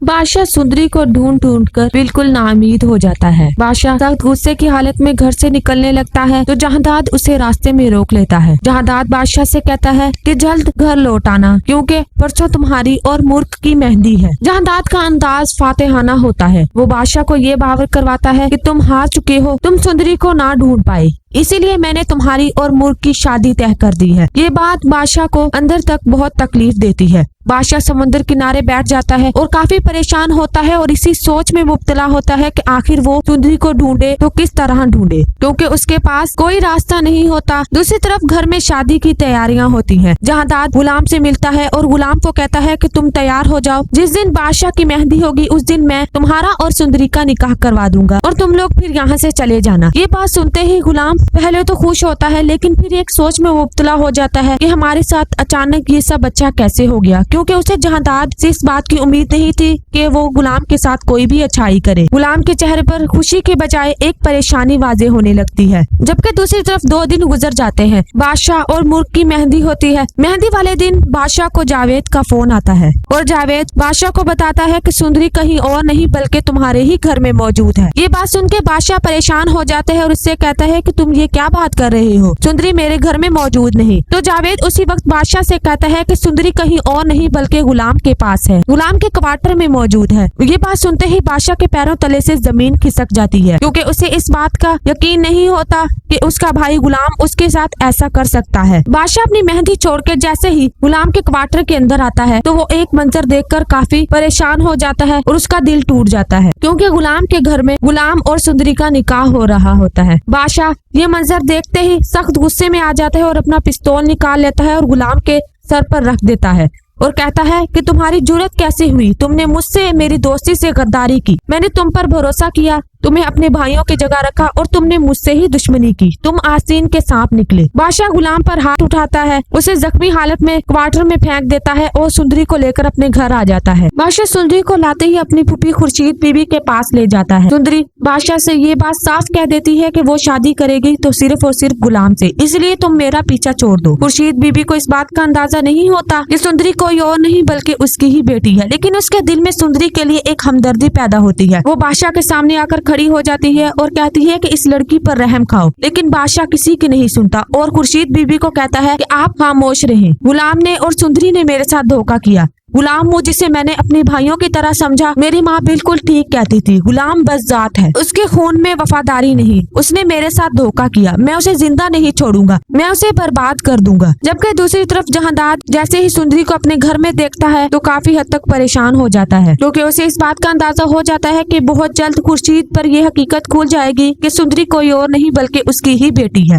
बादशाह सुंदरी को ढूंढ ढूंढ कर बिल्कुल नाउम्मीद हो जाता है। बादशाह सख्त गुस्से की हालत में घर से निकलने लगता है तो जहांदाद उसे रास्ते में रोक लेता है। जहांदाद बादशाह से कहता है कि जल्द घर लौट आना क्योंकि परसों तुम्हारी और मुल्क की मेहंदी है। जहांदाद का अंदाज फातेहाना होता है। वो बादशाह को ये बावर करवाता है कि तुम हार चुके हो, तुम सुंदरी को ना ढूंढ पाए, इसीलिए मैंने तुम्हारी और मुल्क की शादी तय कर दी है। ये बात बादशाह को अंदर तक बहुत तकलीफ देती है। बादशाह समुद्र किनारे बैठ जाता है और काफी परेशान होता है और इसी सोच में मुब्तला होता है कि आखिर वो सुंदरी को ढूंढे तो किस तरह ढूंढे, क्योंकि उसके पास कोई रास्ता नहीं होता। दूसरी तरफ घर में शादी की तैयारियां होती हैं। जहांदाद गुलाम से मिलता है और गुलाम को कहता है कि तुम तैयार हो जाओ, जिस दिन बादशाह की मेहंदी होगी उस दिन मैं तुम्हारा और सुंदरी का निकाह करवा दूंगा और तुम लोग फिर यहाँ से चले जाना। ये बात सुनते ही गुलाम पहले तो खुश होता है, लेकिन फिर एक सोच में मुब्तला हो जाता है कि हमारे साथ अचानक ये सब अच्छा कैसे हो गया, क्योंकि उसे जहांदाद से इस बात की उम्मीद नहीं थी कि वो गुलाम के साथ कोई भी अच्छाई करे। गुलाम के चेहरे पर खुशी के बजाय एक परेशानी वाज़ेह होने लगती है। जबकि दूसरी तरफ 2 दिन गुजर जाते हैं। बादशाह और मुल्क की मेहंदी होती है। मेहंदी वाले दिन बादशाह को जावेद का फोन आता है और जावेद बादशाह को बताता है कि सुंदरी कहीं और नहीं बल्कि तुम्हारे ही घर में मौजूद है। ये बात सुन के बादशाह परेशान हो जाते हैं और उससे कहता है कि तुम ये क्या बात कर रहे हो, सुंदरी मेरे घर में मौजूद नहीं। तो जावेद उसी वक्त बादशाह से कहता है कि सुंदरी कहीं और नहीं बल्कि गुलाम के पास है, गुलाम के क्वार्टर में मौजूद है। ये बात सुनते ही बादशाह के पैरों तले से जमीन खिसक जाती है, क्योंकि उसे इस बात का यकीन नहीं होता कि उसका भाई गुलाम उसके साथ ऐसा कर सकता है। बादशाह अपनी मेहंदी छोड़ के जैसे ही गुलाम के क्वार्टर के अंदर आता है तो वो एक मंजर देखकर काफी परेशान हो जाता है और उसका दिल टूट जाता है, क्योंकि गुलाम के घर में गुलाम और सुंदरी का निकाह हो रहा होता है। बादशाह ये मंजर देखते ही सख्त गुस्से में आ जाता है और अपना पिस्तौल निकाल लेता है और गुलाम के सर पर रख देता है और कहता है कि तुम्हारी जुर्रत कैसे हुई, तुमने मुझसे मेरी दोस्ती से गद्दारी की, मैंने तुम पर भरोसा किया, तुम्हें अपने भाइयों की जगह रखा और तुमने मुझसे ही दुश्मनी की, तुम आस्तीन के सांप निकले। बादशाह गुलाम पर हाथ उठाता है, उसे जख्मी हालत में क्वार्टर में फेंक देता है और सुंदरी को लेकर अपने घर आ जाता है। बादशाह सुंदरी को लाते ही अपनी फूफी खुर्शीद बीबी के पास ले जाता है। सुंदरी बादशाह से ये बात साफ कह देती है कि वो शादी करेगी तो सिर्फ और सिर्फ गुलाम से, इसलिए तुम मेरा पीछा छोड़ दो। खुर्शीद बीबी को इस बात का अंदाजा नहीं होता कि सुंदरी कोई और नहीं बल्कि उसकी ही बेटी है, लेकिन उसके दिल में सुंदरी के लिए एक हमदर्दी पैदा होती है। वो बादशाह के सामने आकर खड़ी हो जाती है और कहती है कि इस लड़की पर रहम खाओ, लेकिन बादशाह किसी की नहीं सुनता और खुर्शीद बीबी को कहता है कि आप खामोश रहें, गुलाम ने और सुंदरी ने मेरे साथ धोखा किया। गुलाम वो जिसे मैंने अपने भाइयों की तरह समझा, मेरी माँ बिल्कुल ठीक कहती थी, गुलाम बस जात है, उसके खून में वफादारी नहीं, उसने मेरे साथ धोखा किया, मैं उसे जिंदा नहीं छोड़ूंगा, मैं उसे बर्बाद कर दूंगा। जबकि दूसरी तरफ जहांदाद जैसे ही सुंदरी को अपने घर में देखता है तो काफी हद तक परेशान हो जाता है, क्योंकि उसे इस बात का अंदाजा हो जाता है कि बहुत जल्द खुर्शीद पर यह हकीकत खुल जाएगी कि सुंदरी कोई और नहीं बल्कि उसकी ही बेटी है।